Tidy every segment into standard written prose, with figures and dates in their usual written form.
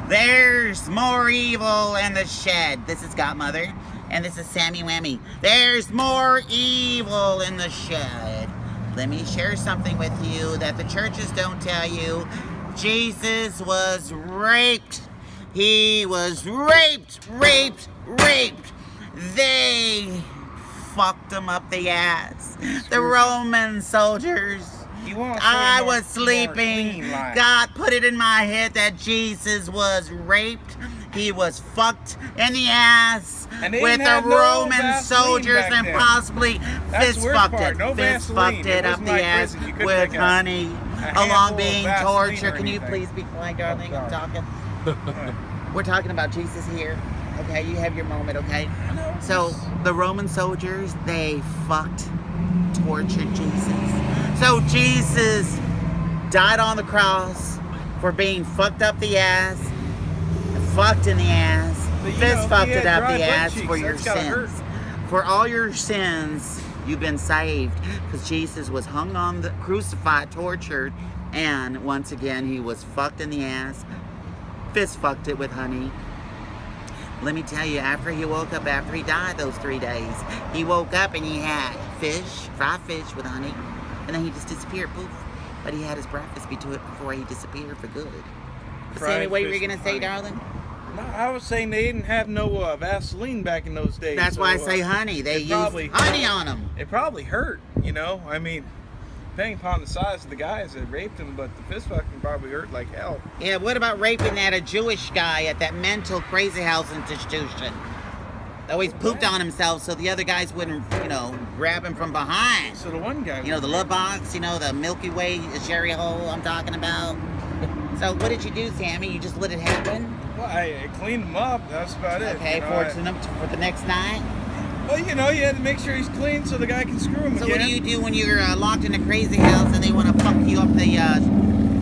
There's more evil in the shed. This is Godmother, and this is Sammy Whammy. There's more evil in the shed. Let me share something with you that the churches don't tell you. Jesus was raped. He was raped. They fucked him up the ass. The Roman soldiers. I was sleeping. God put it in my head that Jesus was raped. He was fucked in the ass with the Roman soldiers and possibly fist fucked it. Fist fucked it up the ass with honey along being tortured. Can you please be quiet, darling? I'm talking. We're talking about Jesus here. Okay, you have your moment, okay? So the Roman soldiers, they fucked, tortured Jesus. So Jesus died on the cross for being fucked up the ass, fucked in the ass, fist fucked it up the ass for your sins. For all your sins, you've been saved because Jesus was hung on the crucified, tortured, and once again he was fucked in the ass, fist fucked it with honey. Let me tell you, after he woke up, after he died those 3 days, he woke up and he had fish, fried fish with honey. And then he just disappeared, poof. But he had his breakfast before he disappeared for good. Sammy, what were you going to say, darling? No, I was saying they didn't have no Vaseline back in those days. That's why I say honey. They used honey on them. It probably hurt, you know? I mean, depending upon the size of the guys that raped him, but the fist fucking probably hurt like hell. Yeah, what about raping a Jewish guy at that mental crazy house institution? Always pooped on himself so the other guys wouldn't, grab him from behind. So the one guy... the love box, the Milky Way sherry hole I'm talking about. So what did you do, Sammy? You just let it happen? Well, I cleaned him up. That's about it. Okay, for the next night? Well, you had to make sure he's clean so the guy can screw him again. So what do you do when you're locked in a crazy house and they want to fuck you up the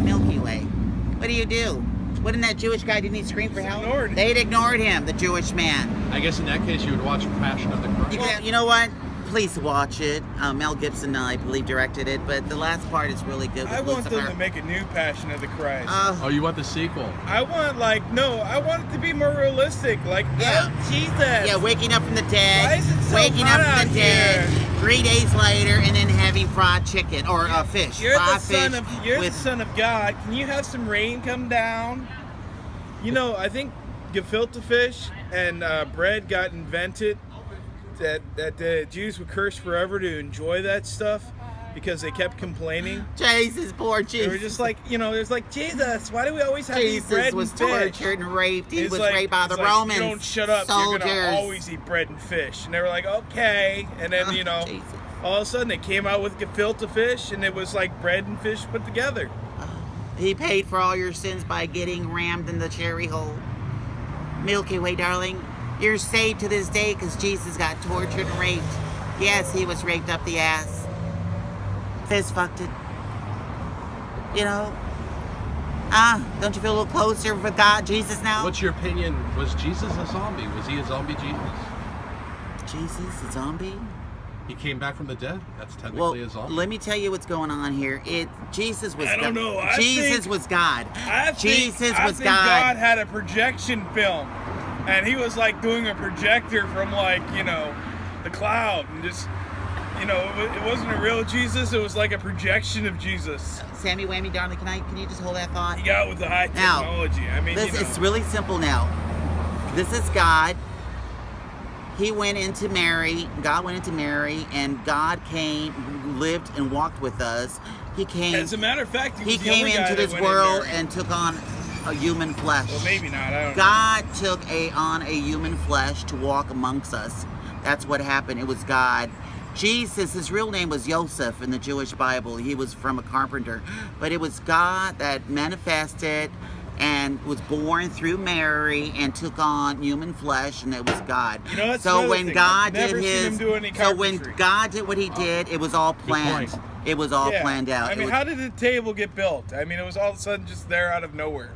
Milky Way? What do you do? Wouldn't that Jewish guy, didn't he scream for help? They'd ignored him, the Jewish man. I guess in that case you would watch Passion of the Christ. You know what? Please watch it. Mel Gibson, I believe, directed it, but the last part is really good. I want them to make a new Passion of the Christ. Oh, you want the sequel? I want I want it to be more realistic. Jesus. Yeah, waking up from the dead. Why is it so waking hot up from out the dead. here? 3 days later, and then having fried chicken or fish. You're fried the son of God. Can you have some rain come down? I think gefilte fish and bread got invented that the Jews would curse forever to enjoy that stuff because they kept complaining. Jesus, poor Jesus. They were just like, there's like, Jesus, why do we always have to eat bread and fish? Jesus was tortured and raped. He was raped by the If Romans. you don't shut up, soldiers. You're going to always eat bread and fish. And they were like, okay. And then, Jesus. all of a sudden they came out with gefilte fish and it was like bread and fish put together. He paid for all your sins by getting rammed in the cherry hole. Milky Way, darling. You're saved to this day because Jesus got tortured and raped. Yes, he was raped up the ass. Fist fucked it. Don't you feel a little closer with God, Jesus now? What's your opinion? Was Jesus a zombie? Was he a zombie Jesus? Jesus, a zombie? He came back from the dead? That's technically a zombie. Let me tell you what's going on here. Jesus was God. I don't know. Jesus was God. I think God had a projection film. And he was doing a projector from the cloud and just, it wasn't a real Jesus. It was like a projection of Jesus. Sammy Whammy, darling, can you just hold that thought? He got with the high technology. It's really simple now. This is God. He went into Mary. God went into Mary, and God came, lived, and walked with us. He came. As a matter of fact, he came into this world and took on a human flesh. Well, maybe not. I don't know. God took on a human flesh to walk amongst us. That's what happened. It was God. Jesus, his real name was Joseph in the Jewish Bible. He was from a carpenter. But it was God that manifested and was born through Mary and took on human flesh, and it was God. So when God did what he did, it was all planned. It was all planned out. How did the table get built? It was all of a sudden just there out of nowhere.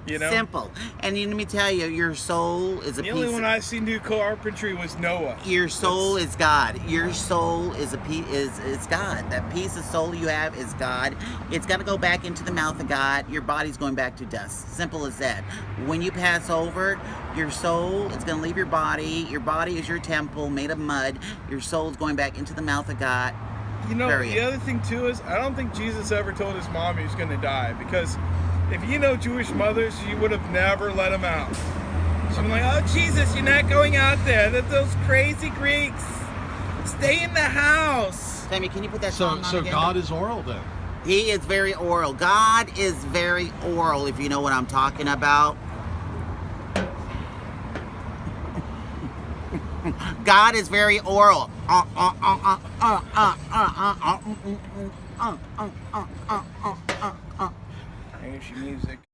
You know? Simple. And let me tell you, your soul is a The piece only of... one I seen do carpentry was Noah. Your soul is God. Your soul is a piece is God. That piece of soul you have is God. It's got to go back into the mouth of God. Your body's going back to dust. Simple as that. When you pass over, your soul is going to leave your body. Your body is your temple made of mud. Your soul's going back into the mouth of God. You know, Period. the other thing too is I don't think Jesus ever told his mom he was going to die, because if you know Jewish mothers, she would have never let him out. She'd be like, "Oh Jesus, you're not going out there. That's those crazy Greeks. Stay in the house." Sammy, can you put that song on So again? God is oral then. He is very oral. God is very oral, if you know what I'm talking about. God is very oral. Here's your music.